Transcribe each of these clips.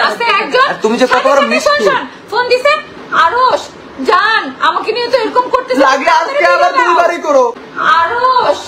আছে একজন তুমি যে কত বড় মিষ্টি ফোন দিছে আরশ জান আমাকে নিয়ে তো এরকম করতেছ লাগলে আজকে আবার ডেলিভারি করো আরশ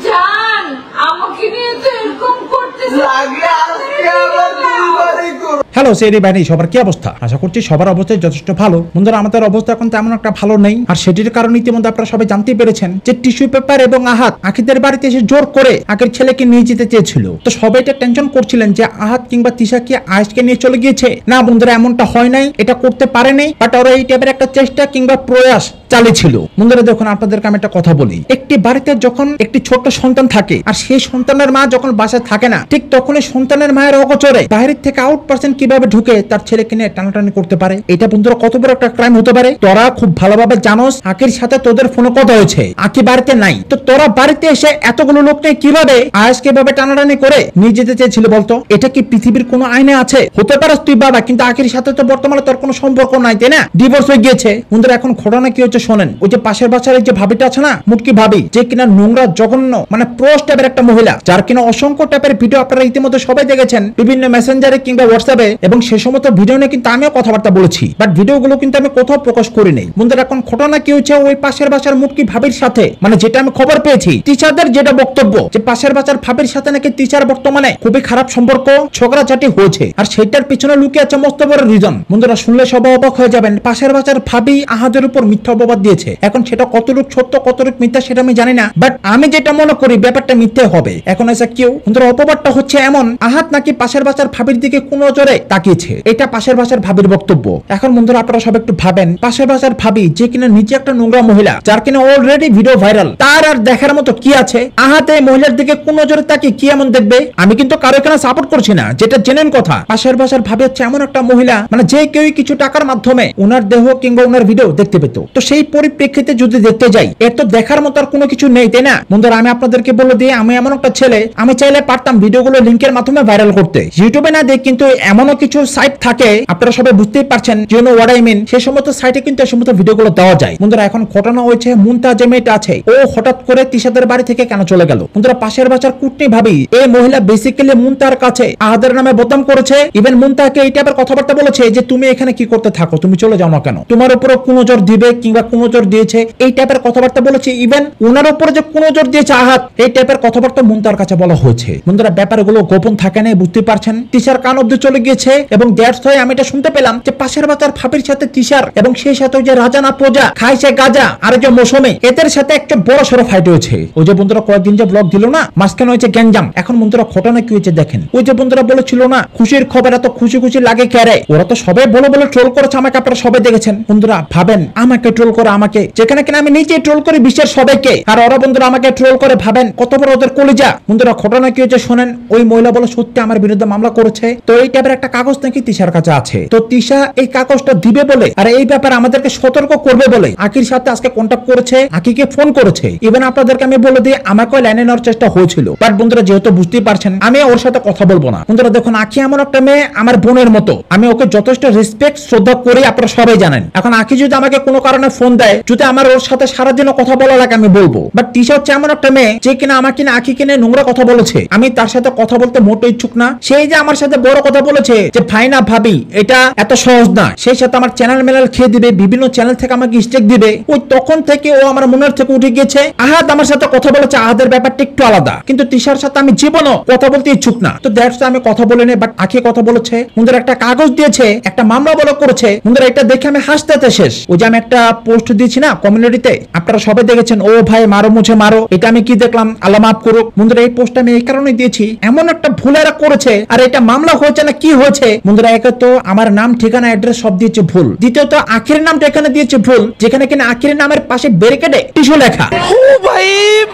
জান আমাকে নিয়ে তো এরকম করতেছ লাগলে আজকে আবার ডেলিভারি করো। হ্যালো সেরি ভাই সবার কি অবস্থা? আশা করছি সবার অবস্থা যথেষ্ট ভালো। বন্ধুরা আমাদের অবস্থা এখন তেমন একটা ভালো নেই, আর সেটির কারণে ইতিমধ্যে আপনারা সবাই জানতে পেরেছেন যে টিস্যু পেপার এবং আহাত আকিদের বাড়িতে এসে জোর করে আকির ছেলেকে নিয়ে যেতে চেয়েছিল। তো সবাই এটা টেনশন করছিলেন যে আহাত কিংবা তিশা কি আয়েশকে নিয়ে চলে গিয়েছে। না বন্ধুরা এমনটা হয় নাই, এটা করতে পারে নাই, বাট ওরা এই টাইপের একটা চেষ্টা কিংবা প্রয়াস চালিয়েছিল। বন্ধুরা দেখুন আপনাদেরকে আমি একটা কথা বলি, একটি বাড়িতে যখন একটি ছোট্ট সন্তান থাকে আর সেই সন্তানের মা যখন বাসায় থাকে না, ঠিক তখনই সন্তানের মায়ের অগোচরে বাইরের থেকে আউট পার্সন কিভাবে ঢুকে তার ছেলেকে নিয়ে টানাটানি করতে পারে। এটা বন্ধুরা কত বড় একটা ক্রাইম হতে পারে। তোরা খুব ভালোভাবে জানোস আকির সাথে তোদের ফোনে কথা হয়েছে, আকি বাড়িতে নাই, তো তোরা বাড়িতে এসে এতগুলো লোক নিয়ে কিভাবে আয়েশকে কিভাবে টানাটানি করে নিয়ে যেতে চেয়েছিল বলতো? এটা কি পৃথিবীর কোনো আইনে আছে? হতে পারে তুই বাবা, কিন্তু আকির সাথে তো বর্তমানে তোর কোনো সম্পর্ক নাই, তাই না? ডিভোর্স হয়ে গিয়েছে। বন্ধুরা এখন ঘটনা কি হচ্ছে শোনেন। ওই যে পাশের বাসার যে ভাবিটা আছে না, মুটকি ভাবি, যে কিনা নোংরা জঘন্য মানে প্রোস টাইপের একটা মহিলা, যার কিনা অসংখ্য টাইপের ভিডিও আপনারা ইতিমধ্যে সবাই দেখেছেন বিভিন্ন মেসেঞ্জারে কিংবা হোয়াটসঅ্যাপে, এবং সেই সমস্ত ভিডিও নিয়ে কিন্তু আমিও কথাবার্তা বলেছি, বাট ভিডিওগুলো কিন্তু আমি কোথাও প্রকাশ করি নাই। বন্ধুরা এখন ঘটনা কি হচ্ছে, ওই পাশের বাসার মুটকি ভাবির সাথে, মানে যেটা আমি খবর পেয়েছি টিচারদের যেটা বক্তব্য, যে পাশের বাসার ভাবির সাথে নাকি টিচার বর্তমানে খুবই খারাপ সম্পর্ক, ঝগড়াঝাটি হয়েছে, আর সেটার পিছনে লুকিয়ে আছে মস্ত বড় রিজন। বন্ধুরা শুনলে সবাই অবাক হয়ে যাবেন, পাশের বাসার ভাবি আহাদের উপর মিথ্যা অপবাদ দিয়েছে। এখন সেটা কতটুক সত্য কতটুক মিথ্যা সেটা আমি জানি না, বাট আমি যেটা মনে করি ব্যাপারটা মিথ্যে হবে। এখন এসে কেউ বন্ধুরা অপবাদটা হচ্ছে এমন, আহাত নাকি পাশের বাসার ভাবির দিকে কোন নজরে তাকিয়েছে, এটা পাশের বাসার ভাবির বক্তব্য। এখন বন্ধুরা আপনারা সব একটু ভাবেন, পাশের বাসার ভাবি যে কিনা নিজে একটা নোংরা মহিলা, যার কিনা অলরেডি ভিডিও ভাইরাল, তার আর দেখার মতো কি আছে? আহাত এই মহিলার দিকে কোন নজরে তাকিয়ে কি এমন দেখবে? আমি কিন্তু কারো এখানে সাপোর্ট করছি না, যেটা জেনেন কথা। পাশের বাসার ভাবি হচ্ছে এমন একটা মহিলা, মানে যে কেউ কিছু টাকার মাধ্যমে ওনার দেহ কিংবা ওনার ভিডিও দেখতে পেত। তো সেই পরিপ্রেক্ষিতে যদি দেখতে যাই, এর তো দেখার মতো আর কোনো কিছু নেই, তাই না? বন্ধুরা আমি আপনাদেরকে বলে দিই, আমি এমন একটা ছেলে, আমি চাইলে পারতাম ভিডিওগুলো লিংকের মাধ্যমে ভাইরাল করতে, ইউটিউবে না দেখ, কিন্তু এমনও কিছু সাইট থাকে আপনারা সবাই বুঝতেই পারছেন, you know what I mean, সেই সমস্ত সাইটে কিন্তু এই সমস্ত ভিডিওগুলো দেওয়া যায়। বন্ধুরা এখন ঘটনা হয়েছে, মুনতাহা যে মেয়েটা আছে, ও হঠাৎ করে তিশাদের বাড়ি থেকে কেন চলে গেল? বন্ধুরা পাশের বাসার কুটনি ভাবি, এই মহিলা বেসিক্যালি মুনতাহার কাছে আহাদের নামে বদনাম করেছে, ইভেন মুনতাহাকে এই টাইপের কথাবার্তা বলেছে যে তুমি এখানে কি করতে থাকো, তুমি চলে যাও না কেন, তোমার উপরে কোনো জোর দিবে কিংবা কোনো জোর দিয়েছে, এই টাইপের কথাবার্তা বলেছে। ইভেন ওনার উপরে যে কোনো জোর দিয়েছে আহাত, এই টাইপের কথাবার্তা মুনতাহার কাছে বলা হয়েছে। বন্ধুরা ব্যাপারগুলো গোপন থাকে না, বুঝতে পারছেন, তিশার কান অব্দি চলে গিয়েছে, এবং দ্যাটস হোয়াই আমি এটা শুনতে পেলাম যে পাশের বাসার ভাবির সাথে তিশার এবং সেই সাথে ওই যে রাজানা প্রজা খাইছে গাজা আর যে মৌসুমী, এদের সাথে একটা বড় সড়ো ফাইট হয়েছে। ওই যে বন্ধুরা কয়েকদিন যে ব্লগ দিল না, মাঝখানে হয়েছে গ্যাঞ্জাম। এখন বন্ধুরা ঘটনা কি হয়েছে দেখেন, ওই যে বন্ধুরা বলেছিল না খুশির খবর এত খুশি খুশি লাগে কেরে, ওরা তো সবাই বলে বলে ট্রোল করেছে আমাকে, আপনারা সবাই দেখেছেন। বন্ধুরা ভাবেন আমাকে ট্রোল করে, আমাকে যেখানে কিনা আমি নিজে ট্রোল করি বিশ্বের সবাইকে, আর ওরা বন্ধুরা আমাকে ট্রোল করে, ভাবেন কত বড় ওদের কলিজা। বন্ধুরা ঘটনা কি হয়েছে শোনেন, ওই মহিলা বলে সত্যি আমার বিরুদ্ধে মামলা করেছে, তো এই টাইপের একটা কাগজ নাকি তিশার কাছে আছে, তো তিশা এই কাগজটা দিবে বলে আর এই ব্যাপারে আমাদেরকে সতর্ক করবে বলে আকির সাথে আজকে কন্ট্যাক্ট করেছে, আকিকে ফোন করেছে। ইভেন আপনাদেরকে আমি বলে দিই আমাকে লাইনে নেওয়ার চেষ্টা হয়েছিল, বাট বন্ধুরা যেহেতু বুঝতেই পারছেন আমি ওর সাথে কথা বলবো না। বন্ধুরা দেখুন আকি এমন একটা মেয়ে আমার বোনের মতো, আমি ওকে যথেষ্ট রেসপেক্ট শ্রদ্ধা করি, আপনারা সবাই জানেন। এখন আকি যদি আমাকে কোনো কারণে ফোন দেয়, যদি আমার ওর সাথে সারাদিনও কথা বলা লাগে আমি বলবো, বাট তিশা হচ্ছে এমন একটা মেয়ে যে কিনা আমাকে না আকি কিনে নোংরা কথা বলেছে, আমি তার সাথে কথা বলতে মোটেও ইচ্ছুক না। সেই যে আমার সাথে বড় কথা বলেছে যে ভাই না ভাবি এটা এত সহজ না, সেই সাথে আমার চ্যানেল মেলাল খেয়ে দিবে, বিভিন্ন চ্যানেল থেকে আমাকে স্টেক দিবে, ওই তখন থেকে ও আমার মনের থেকে উঠে গিয়েছে। আহাদ আমার সাথে কথা বলেছে, আহাদের ব্যাপারটা একটু আলাদা, কিন্তু তিশার সাথে আমি জীবনও কথা বলতে ইচ্ছুক না। তো দ্যাটস আমি কথা বলিনি, বাট আকি কথা বলেছে। বন্ধুরা একটা কাগজ দিয়েছে, একটা মামলা বলা করেছে। বন্ধুরা এটা দেখে আমি হাসতে শেষ। ওই যে আমি একটা পোস্ট দিয়েছি না কমিউনিটিতে, আপনারা সবাই দেখেছেন, ও ভাই মারো মুছে মারো, এটা আমি কি দেখলাম আল্লাহ মাফ করুক। বন্ধুরা এই পোস্ট আমি এই কারণে দিয়েছি, এমন একটা ভুল এরা করেছে, আর এটা মামলা হয়েছে না কি হয়েছে। বন্ধুরা একে তো আমার নাম ঠিকানা অ্যাড্রেস সব দিয়েছে ভুল, দ্বিতীয়ত আখির নামটা এখানে দিয়েছে ভুল, যেখানে কিনা আখির নামের পাশে ব্যারিকেডে টিস্যু লেখা,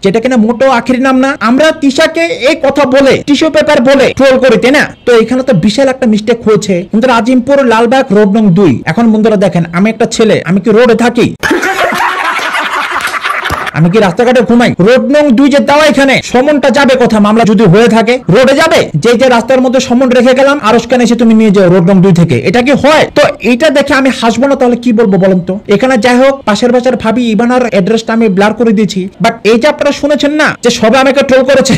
যেটা কিনা মোটো আখির নাম না। আমরা তিশাকে এই কথা বলে টিস্যু পেপার বলে ট্রোল করি, তাই না? তো এখানে তো বিশাল একটা মিস্টেক হয়েছে। বন্ধুরা আজিমপুর লালবাগ রোড নং 2। এখন বন্ধুরা দেখেন আমি একটা ছেলে, আমি কি রোডে থাকি? আমি কি রাস্তাঘাটে ঘুমাই? রোড নং 2 যে দেওয়া, এখানে সমনটা যাবে কোথা? মামলা যদি হয়ে থাকে রোডে যাবে, যে যে রাস্তার মধ্যে সমন রেখে গেলাম আরশখানে এসে তুমি নিয়ে যাও রোড নং 2 থেকে, এটা কি হয়? তো এইটা দেখে আমি হাসবো না, তাহলে কি বলবো বলেন তো? এখানে যাই হোক পাশের বাসার ভাবি ইবানার অ্যাড্রেসটা আমি ব্লার করে দিয়েছি, বাট এই যে আপনারা শুনেছেন না যে সবাই আমাকে ট্রোল করেছে,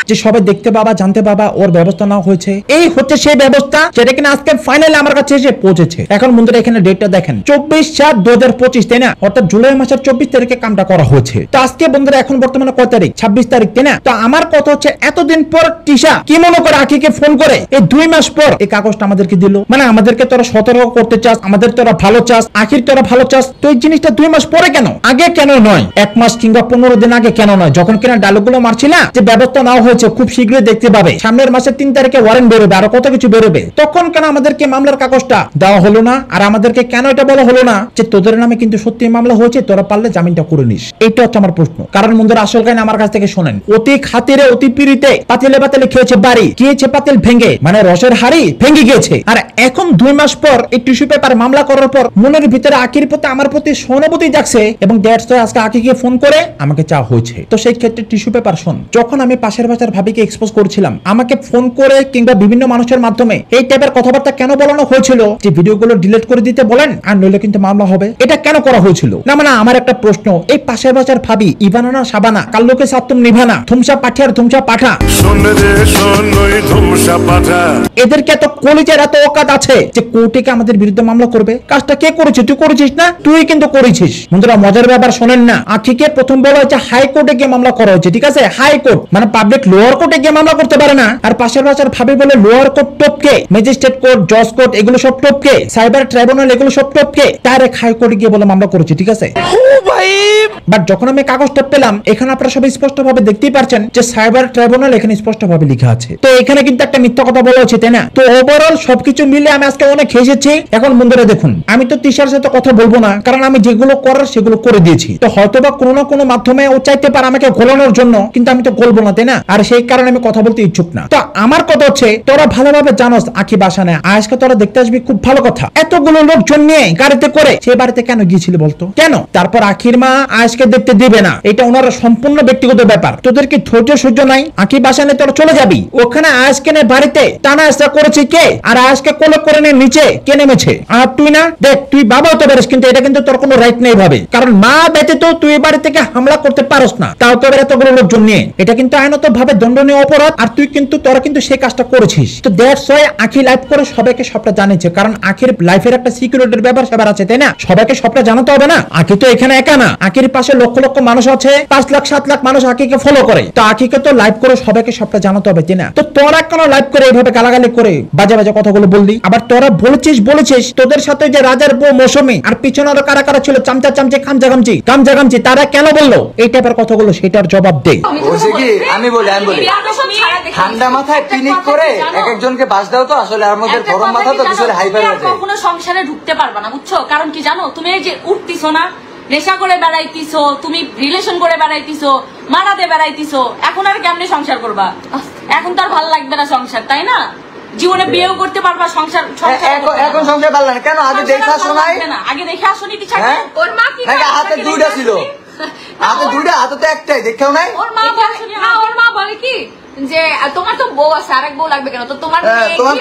যে সবাই দেখতে পাবা জানতে পাবা ওর ব্যবস্থা নেওয়া হয়েছে। এই হচ্ছে সেই ব্যবস্থা যেটা কিনা আজকে ফাইনালি আমার কাছে এসে পৌঁছেছে। এখন বন্ধুরা এখানে ডেটটা দেখেন 24/7/2025 তাই না, অর্থাৎ জুলাই মাসের 24 তারিখে কামটা করা হয়েছে। তো আজকে বন্ধুরা এখন বর্তমানে কত তারিখ? 26 তারিখ তাই না। তো আমার কথা হচ্ছে এতদিন পর টিশা কি মনে করে আখিকে ফোন করে এই 2 মাস পর এই কাগজটা আমাদেরকে দিল। মানে আমাদেরকে তোরা সতর্ক করতে চাস, আমাদের তোরা ভালো চাস, আখির তোরা ভালো চাস। তো এই জিনিসটা 2 মাস পরে কেন? আগে কেন নয়? 1 মাস কিংবা 15 দিন আগে কেন নয়? যখন কিনা ডায়লগগুলো মারছিলা যে ব্যবস্থা নেওয়া হয়েছে, খুব শীঘ্রই দেখতে পাবে, সামনের মাসের 3 তারিখে ওয়ারেন্ট বেরোবে, আরো কত কিছু বেরোবে, তখন কেন আমাদেরকে মামলার কাগজটা দেওয়া হলো না? আর আমাদেরকে কেন এটা বলা হলো না যে তোদের নামে কিন্তু সত্যি মামলা হয়েছে, তোরা পারলে জামিনটা করে নিস? এইটা হচ্ছে আমার প্রশ্ন। কারণ বন্ধুরা আসল কাহিনী আমার কাছ থেকে শোনেন। অতি খাতিরে অতি পিড়িতে পাতিলে পাতিলে খেয়েছে বাড়ি, গিয়েছে পাতিল ভেঙে, মানে রসের হাড়ি ভেঙে গিয়েছে। আর এখন 2 মাস পর এই টিস্যু পেপার মামলা করার পর মনের ভিতরে আখির প্রতি আমার প্রতি সহানুভূতি জাগছে এবং দ্যাটস ওয়াই আজকে আখিকে ফোন করে আমাকে চাওয়া হয়েছে। তো সেই ক্ষেত্রে টিস্যু পেপার শোন, যখন আমি পাশের বাসার ভাবিকে এক্সপোজ করেছিলাম, আমাকে ফোন করে কিংবা বিভিন্ন মানুষের মাধ্যমে এই টাইপের কথাবার্তা কেন বলানো হয়েছিল যে ভিডিওগুলো ডিলিট করে দিতে বলেন আর নইলে কিন্তু মামলা হবে? এটা কেন করা হয়েছিল? না মানে আমার একটা প্রশ্ন, এই পাশের বাসার ভাবি ইভানা না সাবানা, কাল্লোকে সাতুম নিভানা, ধুমসা পাঠিয়ার ধুমসা পাঠা, এদেরকে এত কলিজের এত অকাত আছে যে কোর্টে আমাদের বিরুদ্ধে মামলা করবে? কাজটা কে করেছে? তুই করেছিস না? তুই কিন্তু করেছিস। বন্ধুরা মজার ব্যাপার শোনেন না, আখিকে প্রথম বলা হয়েছে হাইকোর্টে গিয়ে মামলা করা হয়েছে, ঠিক আছে? হাইকোর্ট মানে পাবলিক লোয়ার কোর্টে গিয়ে মামলা করতে পারে না। আর পাশের বাসার ভাবি বলে লোয়ার কোর্ট টপকে, ম্যাজিস্ট্রেট কোর্ট, জজ কোর্ট এগুলো সব টপকে, সাইবার ট্রাইব্যুনাল এগুলো সব টপকে ডাইরেক্ট হাইকোর্টে গিয়ে বলে মামলা করেছে, ঠিক আছে? বাট যখন আমি কাগজটা পেলাম, এখানে আপনারা সবাই স্পষ্ট ভাবে দেখতেই পারছেন যে সাইবার ট্রাইব্যুনাল এখানে স্পষ্ট ভাবে লেখা আছে। তো এখানে কিন্তু একটা মিথ্যা কথা বলা হচ্ছে, তাই না? তো ওভারঅল সবকিছু মিলে আমি আজকে অনেক হেসেছি। এখন বন্ধুরা দেখুন, আমি তো তিশার সাথে কথা বলবো না, কারণ আমি যেগুলো করার সেগুলো করে দিয়েছি। তো হয়তোবা কোনো না কোনো মাধ্যমে ও চাইতে পারে আমাকে গোলানোর জন্য, কিন্তু আমি তো বলবো না, তাই না? আর সেই কারণে আমি কথা বলতে ইচ্ছুক না। তো আমার কথা হচ্ছে, তোরা ভালোভাবে জানোস আখি বাসা নেয়, আজকে তোরা দেখতে আসবি, খুব ভালো কথা। এতগুলো লোকজন নিয়ে গাড়িতে করে সেই বাড়িতে কেন গিয়েছিল বলতো? কেন? তারপর আখির মা আজকে দেখতে দিবে না, এটা ওনার সম্পূর্ণ ব্যক্তিগত ব্যাপার। তোদের কি ধৈর্য সহ্য নাই? আখি বাসা নিয়ে তোরা চলে যাবি, ওখানে আজকে বাড়িতে টানা আসা করেছে কে? আর আজকে কোলে করে নিয়ে নিচে কে নেমেছে? আর তুই না দেখ, তুই বাবা হতে পারিস, কিন্তু এটা কিন্তু তোর কোনো রাইট নেই ভাবে, কারণ মা ব্যতীত তুই এই বাড়ি থেকে হামলা করতে পারস না, তাও তো এতগুলো লোকজন নিয়ে। এটা কিন্তু আইনত ভাবে দণ্ডনীয় অপরাধ, আর তুই কিন্তু তোরা কিন্তু সেই কাজটা করেছিস। তো দ্যাটস ওয়াই আখি লাইভ করে সবাইকে সবটা জানিয়েছে, কারণ আখির লাইফের একটা সিকিউরিটির ব্যাপার সেবার আছে, তাই না? সবাইকে সবটা জানাতে হবে না। আখি তো এখানে একা না, আখির পাশে লক্ষ লক্ষ মানুষ আছে, 5 লাখ 7 লাখ মানুষ আখিকে ফলো করে। তো আখিকে তো লাইভ করে সবাইকে সবটা জানাতে হবে, তাই না? তো তোরা কেন লাইভ করে এইভাবে গালাগালি করে বাজে বাজে কথাগুলো বললি? আবার তোরা বলেছিস তোদের সাথে যে রাজার বউ মৌসুমী আর পিছনে আরো কারা কারা ছিল, চামচা চামচি কামজাগামচি, তারা কেন বললো এই টাইপের কথাগুলো? সেটার জবাব দে। বলছে কি আমি বলি ঠান্ডা মাথায় পিনিক করে এক একজনকে বাস দাও, তো আসলে আর মধ্যে গরম মাথা তো আসলে হাইপার আছে। কখনো সংসারে ঢুকতে পারবা না, বুঝছো? কারণ কি জানো, তুমি এই যে উঠতিছো না, নেশা করে বেড়াইতিছো, তুমি রিলেশন করে বেড়াইতিছো, মারাতে বেড়াইতিছো, এখন আর কেমনে সংসার করবা? এখন তো আর ভালো লাগবে না সংসার, তাই না? জীবনে বিয়েও করতে পারবা, সংসার এখন সংসার ভালো না কেন? আগে দেখে শোনাই না, আগে দেখে আসনি তিশাকে। ওর মা কি হাতে 2টা ছিল, হাতে 2টা, হাতে তো একটাই, দেখেও নাই। ওর মা বলে কি যে তোমার তো বউ আছে, আরেক বউ লাগবে কেন? তো তোমার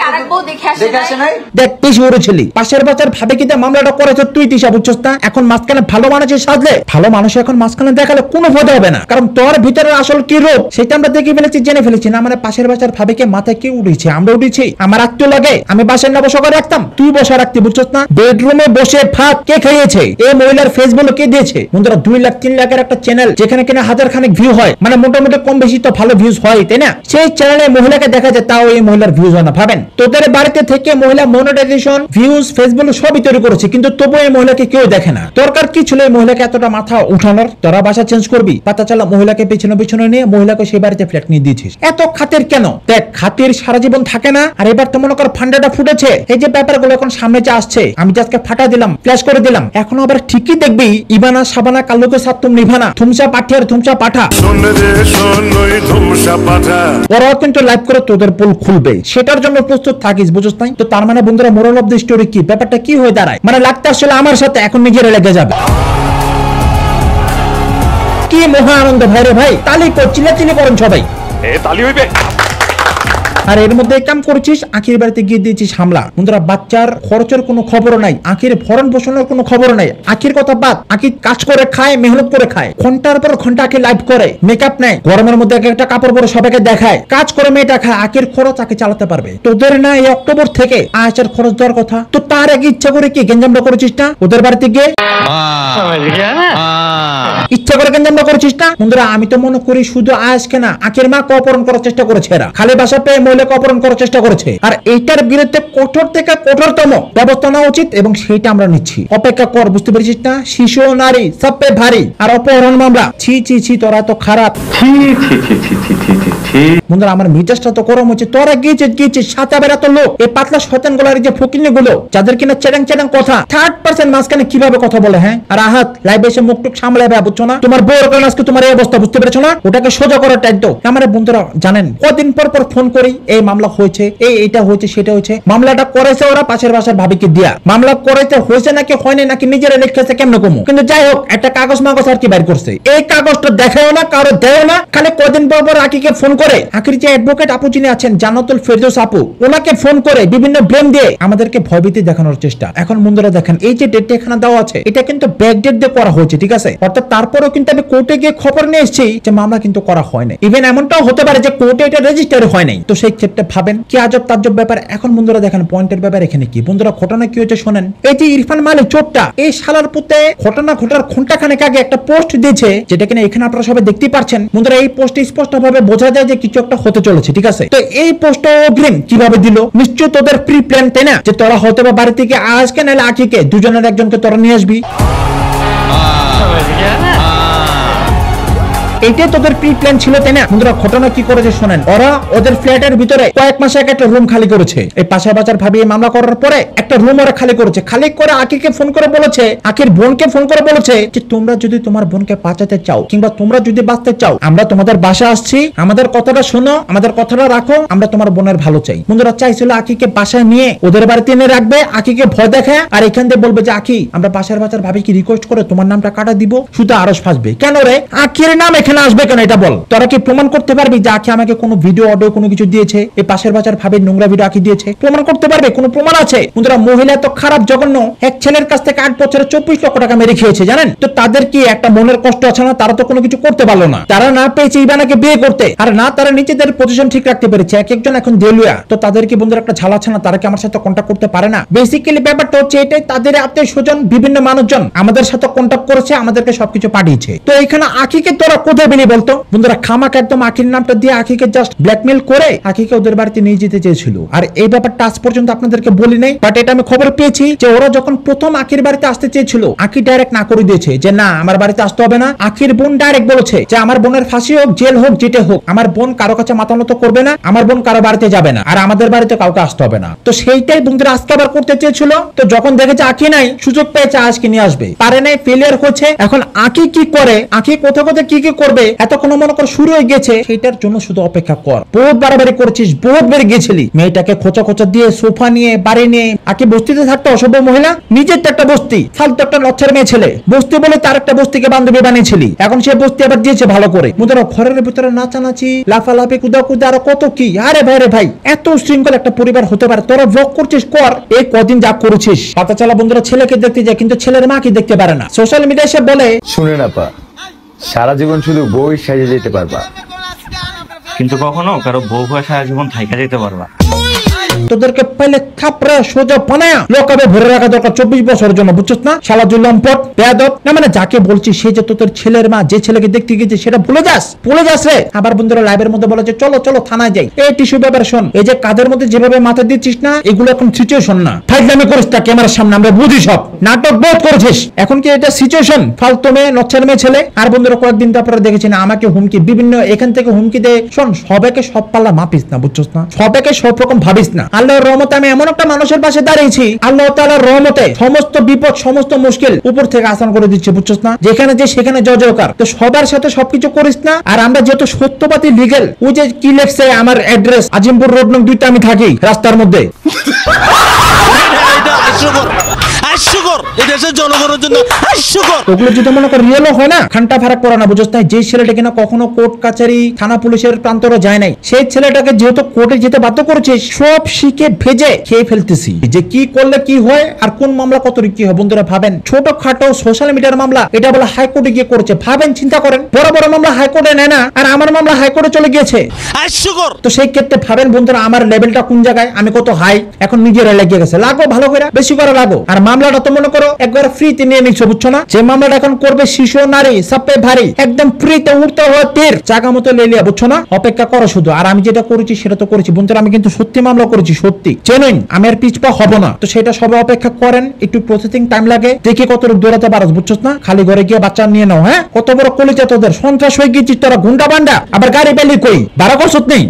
আরেক বউ দেখে আসে নাই। দেখ পিছুরে ছেলে পাশের বাচ্চার ভাবে কি মামলাটা করেছে তুই তিশা, বুঝছস না? এখন মাঝখানে ভালো মানুষের সাজলে, ভালো মানুষ এখন মাঝখানে দেখালে কোনো ফায়দা হবে না, কারণ তোর ভিতরের আসল কি রূপ সেটা আমরা দেখে ফেলেছি, জেনে ফেলেছি। না মানে পাশের বাচ্চার ভাবে কে মাথায় কে উঠেছে, আমরা উঠেছি, আমার রাখতে লাগে, আমি বাসায় না বসে করে রাখতাম, তুই বসে রাখতি, বুঝছস না? বেডরুমে বসে ভাত কে খাইয়েছে? এই মহিলার ফেসবুকে কে দিয়েছে? বন্ধুরা 2 লাখ 3 লাখের একটা চ্যানেল যেখানে কিনা 1000 খানেক ভিউ হয়, মানে মোটামুটি কম বেশি তো ভালো ভিউজ হয়, তাই না? সেই চ্যানেলে মহিলাকে দেখা যায়, তাও এই মহিলার ভিউজ হয় না। ভাবেন, তোদের বাড়িতে থেকে মহিলা মনিটাইজেশন, ভিউজ, ফেসবুক সবই তৈরি করেছে, কিন্তু তবু এই মহিলাকে কেউ দেখে না। দরকার কি ছিল এই মহিলাকে এতটা মাথা উঠানোর? তোরা বাসা চেঞ্জ করবি, পাতা চালা মহিলাকে পিছনে নিয়ে মহিলাকে সেই বাড়িতে ফ্ল্যাট নিয়ে দিয়েছিস। এত খাতির কেন? দেখ খাতির সারা জীবন থাকে না, আর এবার তো মনে কর ফান্ডাটা ফুটেছে। এই যে ব্যাপারগুলো এখন সামনে যে আসছে, আমি আজকে ফাটা দিলাম, ফ্ল্যাশ করে দিলাম, এখন আবার ঠিকই দেখবি ইভানা সাবানা কাল্লোকে সাতুম নিভানা, ধুমসা পাঠিয়ার ধুমসা পাঠা, ওরাও কিন্তু লাইভ করে তোদের পোল খুলবে, সেটার জন্য প্রস্তুত থাকিস, বুঝছ নাই? তো তার মানে বন্ধুরা মোরাল অফ দ্য স্টোরি কি, ব্যাপারটা কি হয়ে দাঁড়ায়? মানে লাগতে আসলে আমার সাথে এখন নিজেরা লেগে যাবে। কি মহা আনন্দ ভাই রে ভাই, তালি চিল্লাচিল্লি করেন সবাই। তালি হইবে। আর এর মধ্যে কাম করেছিস, আখির বাড়িতে গিয়ে দিয়েছিস হামলা। বন্ধুরা বাচ্চার খরচের কোনো খবর নাই, আখির ভরণ পোষণের কোনো খবর নাই। আখির কথা বাদ, আখি কাজ করে খায়, মেহনত করে খায়, ঘন্টার পর ঘন্টা আখি লাইভ করে, মেকআপ নেয়, গরমের মধ্যে একটা কাপড় পরে সবাইকে দেখায়, কাজ করে মেয়েটা খায়, আখির খরচ আখি চালাতে পারবে। তোদের না এই অক্টোবর থেকে আয়েশের খরচ দেওয়ার কথা, তো তার আগে ইচ্ছা করে কি গেঞ্জামটা করেছিস না ওদের বাড়িতে গিয়ে? ইচ্ছা করে গেঞ্জামটা করেছিস না? বন্ধুরা আমি তো মনে করি শুধু আয়েশকে না, আখির মা অপহরণ করার চেষ্টা করেছে, এরা খালি বাসা পেয়ে মহিলাকে অপহরণ করার চেষ্টা করেছে। আর এইটার বিরুদ্ধে কঠোর থেকে কঠোরতম ব্যবস্থা নেওয়া উচিত এবং সেটা আমরা নিচ্ছি। অপেক্ষা কর, বুঝতে পেরেছিস না? শিশু নারী সব পে ভারী। আর অপহরণ মামলা, ছি ছি ছি, তোরা তো খারাপ। বন্ধুরা আমার মিজাজটা তো গরম হচ্ছে। তোরা গিয়েছিস সাথে আবার এত লোক, এই পাতলা শয়তান গুলার যে ফকিনি গুলো, যাদের কিনা চেরাং চেরাং কথা, 3% মাঝখানে কিভাবে কথা বলে। হ্যাঁ, আর আহাত লাইভে এসে মুখ টুক সামলাবে, বুঝছো না? তোমার বউর কারণে আজকে তোমার এই অবস্থা, বুঝতে পেরেছো না? ওটাকে সোজা করার দায়িত্ব আমার। বন্ধুরা জানেন কদিন পর পর ফোন করি, এই মামলা হয়েছে, এইটা হয়েছে, সেটা হয়েছে। মামলাটা করেছে ওরা পাশের বাসার ভাবিকে দিয়া। মামলা করেছে হয়েছে নাকি হয়নি নাকি নিজেরা লিখেছে কেমন কমু, কিন্তু যাই হোক একটা কাগজ মাগজ আর কি বাইর করছে। এই কাগজটা দেখাও না, কারো দেয় না, খালি কদিন পর পর আকিকে ফোন করে, আকির যে অ্যাডভোকেট আপু যিনি আছেন জান্নাতুল ফেরদৌস আপু, ওনাকে ফোন করে বিভিন্ন ব্লেম দিয়ে আমাদেরকে ভয়ভীতি দেখানোর চেষ্টা। এখন বন্ধুরা দেখেন এই যে ডেটটা এখানে দেওয়া আছে, এটা কিন্তু ব্যাক ডেট দিয়ে করা হয়েছে, ঠিক আছে? অর্থাৎ তারপরেও কিন্তু আমি কোর্টে গিয়ে খবর নিয়ে এসেছি যে মামলা কিন্তু করা হয় না। ইভেন এমনটাও হতে পারে যে কোর্টে এটা রেজিস্টার হয় নাই। তো সেই ক্ষেত্রে ভাবেন কি আজব তাজ্জব ব্যাপার। এখন বন্ধুরা দেখেন পয়েন্টের ব্যাপার এখানে কি। বন্ধুরা ঘটনা কি হয়েছে শোনেন। এই যে ইরফান মালিক চোরটা, এই শালার পুতে ঘটনা ঘটার ঘন্টাখানেক আগে একটা পোস্ট দিয়েছে, যেটা কিনা এখানে আপনারা সবাই দেখতেই পাচ্ছেন। বন্ধুরা এই পোস্টে স্পষ্ট ভাবে বোঝা যায় যে কিছু একটা হতে চলেছে, ঠিক আছে? তো এই পোস্টটা অগ্রিম কিভাবে দিল? নিশ্চয় তোদের প্রি প্ল্যান, তাই না? যে তোরা হয়তো বা বাড়ি থেকে আজকে নাহলে আখিকে দুজনের একজনকে তোরা নিয়ে আসবি, এইটাই তোদের প্রি প্ল্যান ছিল, তাই না? বন্ধুরা ঘটনা কি করেছে শোনেন। ওরা ওদের ফ্ল্যাটের ভিতরে কয়েক মাস আগে একটা রুম খালি করেছে। এই পাশের বাজার ভাবি মামলা করার পরে একটা রুম ওরা খালি করেছে। খালি করে আকিকে ফোন করে বলেছে, আকির বোনকে ফোন করে বলেছে যে তোমরা যদি তোমার বোনকে বাঁচাতে চাও কিংবা তোমরা যদি বাঁচতে চাও, আমরা তোমাদের বাসা আসছি, আমাদের কথাটা শোনো, আমাদের কথাটা রাখো, আমরা তোমার বোনের ভালো চাই। বন্ধুরা চাইছিল আকিকে বাসায় নিয়ে ওদের বাড়িতে এনে রাখবে, আকিকে ভয় দেখায়, আর এখান থেকে বলবে যে আকি আমরা পাশের বাজার ভাবি কি রিকোয়েস্ট করে তোমার নামটা কাটা দিব, শুধু আরস ফাঁসবে। কেন রে আকির নাম এখানে আসবে কেন এটা বল? তোরা কি প্রমাণ করতে পারবি যে আকি আমাকে কোনো ভিডিও অডিও কোনো কিছু দিয়েছে, এই পাশের বাজার ভাবির নোংরা ভিডিও আকি দিয়েছে? প্রমাণ করতে পারবে? কোনো প্রমাণ আছে? বন্ধুরা মহিলা তো খারাপ জঘন্য, এক ছেলের কাছ থেকে 8 বছরে 24 লক্ষ টাকা মেরে খেয়েছে, জানেন? তো তাদের কি একটা মনের কষ্ট আছে না? তারা তো কোনো কিছু করতে পারলো না, তারা না পেয়েছে ইবানাকে বিয়ে করতে, আর না তারা নিজেদের পজিশন ঠিক রাখতে পেরেছে। এক একজন এখন দেলুয়া। তো তাদের কি বন্ধুরা একটা ঝাল আছে না? তারা কি আমার সাথে কন্ট্যাক্ট করতে পারে না? বেসিক্যালি ব্যাপারটা হচ্ছে এটাই, তাদের আত্মীয় স্বজন বিভিন্ন মানুষজন আমাদের সাথে কন্ট্যাক্ট করেছে, আমাদেরকে সবকিছু পাঠিয়েছে। তো এখানে আকিকে তোরা কোথায় পেলি বলতো? বন্ধুরা খামাক একদম আকির নামটা দিয়ে আকিকে জাস্ট ব্ল্যাকমেল করে আকিকে ওদের বাড়িতে নিয়ে যেতে চেয়েছিল। আর এই ব্যাপারটা আজ পর্যন্ত আপনাদেরকে বলি নাই, বাট এটা আমি খবর পেয়েছি যে ওরা যখন প্রথম আকির বাড়িতে আসতে চেয়েছিল, আকি ডাইরেক্ট না করে দিয়েছে যে না আমার বাড়িতে আসতে হবে না। আকির বোন ডাইরেক্ট বলেছে যে আমার বোনের ফাঁসি হোক, জেল হোক, যেটা হোক, আমার বোন কারো কাছে মাথা নত করবে না, আমার বোন কারো বাড়িতে যাবে না, আর আমাদের বাড়িতে কাউকে আসতে হবে না। তো সেইটাই বন্ধুরা আজকে আবার করতে চেয়েছিল। তো যখন দেখেছে আকি নাই, সুযোগ পেয়েছে আজকে নিয়ে আসবে, পারে নাই, ফেলিয়ার হচ্ছে। এখন আকি কি করে, আকি কোথাও কোথাও কি কি করবে, এতক্ষণ মনে কর শুরু হয়ে গেছে, সেটার জন্য শুধু অপেক্ষা কর। বহুত বাড়াবাড়ি করেছিস, বহুত বেড়ে গেছিলি, মেয়েটাকে খোঁচা খোঁচা দিয়ে সোফা নিয়ে বাড়ি নিয়ে আকি বস্তিতে থাকতো অসভ্য মহিলা, নিজের তো একটা বস্তি, ফালতু একটা লচ্ছার মেয়ে ছেলে, বস্তি বলে তার একটা বস্তিকে বান্ধবী বানিয়েছিলি, এখন সে বস্তি আবার দিয়েছে ভালো করে। মুদ্রা ঘরের ভিতরে নাচানাচি, লাফালাফি, কুদাকুদা, আর কত কি। আরে ভাই রে ভাই, এত শৃঙ্খল একটা পরিবার হতে পারে? তোরা ব্লগ করছিস কর, এই কদিন যা করেছিস। পাতা চালা বন্ধুরা ছেলেকে দেখতে যায় কিন্তু ছেলের মা কি দেখতে পারে না। সোশ্যাল মিডিয়ায় সে বলে শুনে না পা, সারা জীবন শুধু বই সাজে যেতে পারবা, কিন্তু কখনো কারো বউ হয়ে সারা জীবন থাইকা যেতে পারবা। তোদেরকে পেলে থাপড়ে সোজা বানায়া লোকাবে ভরে রাখা দরকার 24 বছরের জন্য, বুঝছস না? শালা জুলম্পট বেয়াদব না, মানে যাকে বলছি সে যে তোদের ছেলের মা, যে ছেলেকে দেখতে গিয়েছে সেটা ভুলে যাস রে। আবার বন্ধুরা লাইভের মধ্যে বলে যে চলো চলো থানায় যাই। এই টিস্যু পেপার শোন, এই যে কাদের মধ্যে যেভাবে মাথা দিচ্ছিস না, এগুলো এখন সিচুয়েশন না। ফাইজলামি করিস না ক্যামেরার সামনে, আমরা বুঝি সব, নাটক বহুত করেছিস। এখন কি এটা সিচুয়েশন? ফালতু মেয়ে, লচ্ছার মেয়ে ছেলে। আর বন্ধুরা কয়েকদিন তারপরে দেখেছি না আমাকে হুমকি, বিভিন্ন এখান থেকে হুমকি দেয়। শোন, সবাইকে সব পাল্লা মাপিস না, বুঝছস না? সবাইকে সব রকম ভাবিস না। আল্লাহর রহমতে আমি এমন একটা মানুষের পাশে দাঁড়িয়েছি, আল্লাহ তাআলার রহমতে সমস্ত বিপদ, সমস্ত মুশকিল উপর থেকে আসান করে দিচ্ছে, বুঝছস না? যেখানে যে সেখানে জয়জয়কার। তো সবার সাথে সবকিছু করিস না। আর আমরা যেহেতু সত্যবাদী লিগেল, ওই যে কি লেখছে আমার অ্যাড্রেস আজিমপুর রোড নং 2তে আমি থাকি রাস্তার মধ্যে। এই দেশের জনগণের জন্য হাস্যকর। ওগুলো যদি মনে করো রিয়েলও হয় না, খানটা ফারাক করে না, বুঝছ না? যে ছেলেটা কিনা কখনো কোর্ট কাছারি থানা পুলিশের প্রান্তরে যায় নাই, সেই ছেলেটাকে যেহেতু কোর্টে যেতে বাধ্য করেছে, সব শিখে ভেজে খেয়ে ফেলতেছি যে কি করলে কি হয় আর কোন মামলা কত কি হয়। বন্ধুরা ভাবেন, ছোটখাটো সোশ্যাল মিডিয়ার মামলা এটা বলে হাইকোর্টে গিয়ে করেছে। ভাবেন, চিন্তা করেন, বড় বড় মামলা হাইকোর্টে নেয় না, আর আমার মামলা হাইকোর্টে চলে গিয়েছে। হাস্যকর। তো সেই ক্ষেত্রে ভাবেন বন্ধুরা, আমার লেভেলটা কোন জায়গায়, আমি কত হাই, এখন নিজের লেগে গেছে। লাগো ভালো করে, বেশি করে লাগো। আর মামলাটা তো মনে করো একবার ফ্রিতে নিয়ে নিচ্ছ, বুঝছো না? যে মামলাটা এখন করবে শিশু নারী সাপে ভারী, একদম ফ্রিতে উঠতে হওয়া তীর জায়গা মতো লেলিয়া, বুঝছো না? অপেক্ষা করো শুধু। আর আমি যেটা করেছি সেটা তো করেছি বন্ধুরা, আমি কিন্তু সত্যি মামলা করেছি, সত্যি জেনুইন, আমি আর পিছপা হব না। তো সেটা সবাই অপেক্ষা করেন, একটু প্রসেসিং টাইম লাগে, দেখি কত রূপ দৌড়াতে পারো, বুঝছো না? খালি ঘরে গিয়ে বাচ্চা নিয়ে নাও। হ্যাঁ, কত বড় কলিজা তোদের, সন্ত্রাস হয়ে গেছিস তোরা, গুন্ডা বান্ডা। আবার গাড়ি পেলি কই, বারো করছত নেই।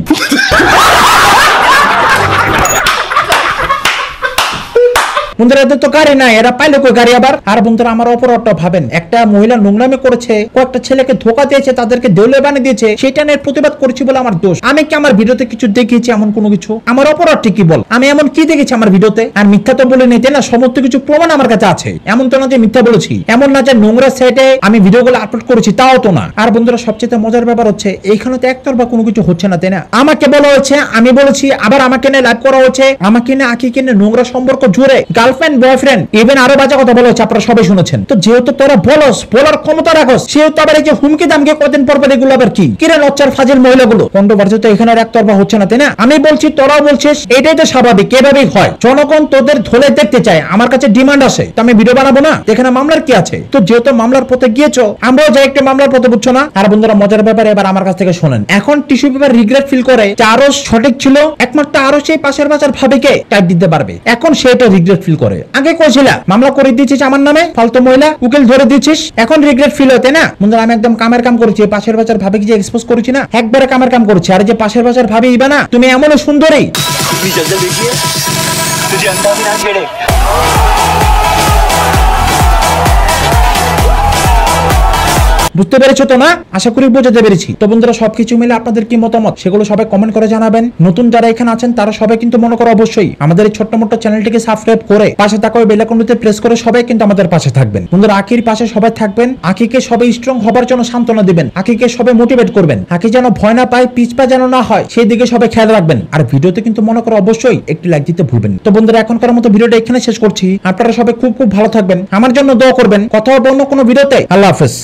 বন্ধুরা এদের তো গাড়ি নাই, এরা পাইলে কই গাড়ি আবার। আর বন্ধুরা আমার অপরাধটা ভাবেন, একটা মহিলা নোংরামি করেছে, কয়েকটা ছেলেকে ধোকা দিয়েছে, তাদেরকে দেউলিয়া বানিয়ে দিয়েছে, সেটা নিয়ে প্রতিবাদ করেছি বলে আমার দোষ। আমি কি আমার ভিডিওতে কিছু দেখিয়েছি এমন কোনো কিছু? আমার অপরাধ কি বল, আমি এমন কি দেখেছি আমার ভিডিওতে? আর মিথ্যা তো বলে নিতে না, সমস্ত কিছু প্রমাণ আমার কাছে আছে। এমন তো না যে মিথ্যা বলেছি, এমন না যে নোংরা সাইটে আমি ভিডিওগুলো আপলোড করেছি, তাও তো না। আর বন্ধুরা সবচেয়ে মজার ব্যাপার হচ্ছে, এইখানে তো একতরফা কোনো কিছু হচ্ছে না, তাই না? আমাকে বলা হয়েছে, আমি বলেছি, আবার আমাকে নিয়ে লাইভ করা হচ্ছে, আমাকে নিয়ে আঁকিকে নিয়ে নোংরা সম্পর্ক জুড়ে গার্লফ্রেন্ড বয়ফ্রেন্ড ইভেন আরো বাজে কথা বলা হচ্ছে, আপনারা সবাই শুনেছেন। তো যেহেতু তোরা বলস, বলার ক্ষমতা রাখস, সেহেতু আবার এই যে হুমকি দামকে কদিন পর পর এগুলো আবার কি কিরে লচ্চার ফাজিল মহিলাগুলো কন্ট্রোভার্সি তো এখানে আর একতরফা হচ্ছে না, তাই না? আমি বলছি, তোরাও বলছিস, এটাই তো স্বাভাবিক, এভাবেই হয়। জনগণ তোদের ধরে দেখতে চায়, আমার কাছে ডিমান্ড আসে, তো আমি ভিডিও বানাবো না? এখানে মামলার কি আছে? তো যেহেতু মামলার পথে গিয়েছো, আমরাও যাই একটা মামলার পথে, বুঝছো না? আর বন্ধুরা মজার ব্যাপার এবার আমার কাছ থেকে শোনেন। এখন টিস্যু পেপার রিগ্রেট ফিল করে যে আরো সঠিক ছিল, একমাত্র আরো সেই পাশের বাজার ভাবিকে টাইপ দিতে পারবে, এখন সেটা রিগ্রেট ফিল করে। আগে কইছিল মামলা করে দিয়েছিস আমার নামে, ফালতু মহিলা, উকিল ধরে দিয়েছিস, এখন রিগ্রেট ফিল হতে না? বন্ধুরা আমি একদম কামের কাম করেছি, পাশের বাজার ভাবিকে যে এক্সপোজ করেছি না, একবারে কামের কাম করেছি। আর যে পাশের বাজার ভাবি ইবা না, তুমি এমনও সুন্দরী, বুঝতে পেরেছো তো না? আশা করি বোঝাতে পেরেছি। তো বন্ধুরা সবকিছু মিলে আপনাদের কি মতামত সেগুলো সবাই কমেন্ট করে জানাবেন। নতুন যারা এখানে আছেন তারা সবাই কিন্তু মনে করো অবশ্যই আমাদের এই ছোট্ট মোট্ট চ্যানেলটিকে সাবস্ক্রাইব করে পাশে থাকা ওই বেল আইকনটিতে প্রেস করে সবাই কিন্তু আমাদের পাশে থাকবেন। বন্ধুরা আকির পাশে সবাই থাকবেন, আকিকে সবাই স্ট্রং হবার জন্য সান্ত্বনা দিবেন, আকিকে সবাই মোটিভেট করবেন, আকি যেন ভয় না পায়, পিছপা যেন না হয়, সেই দিকে সবাই খেয়াল রাখবেন। আর ভিডিওতে কিন্তু মনে করো অবশ্যই একটি লাইক দিতে ভুলবেন। তো বন্ধুরা এখনকার মতো ভিডিওটা এখানে শেষ করছি, আপনারা সবাই খুব খুব ভালো থাকবেন, আমার জন্য দোয়া করবেন। কথা হবে অন্য কোনো ভিডিওতে। আল্লাহ হাফেজ।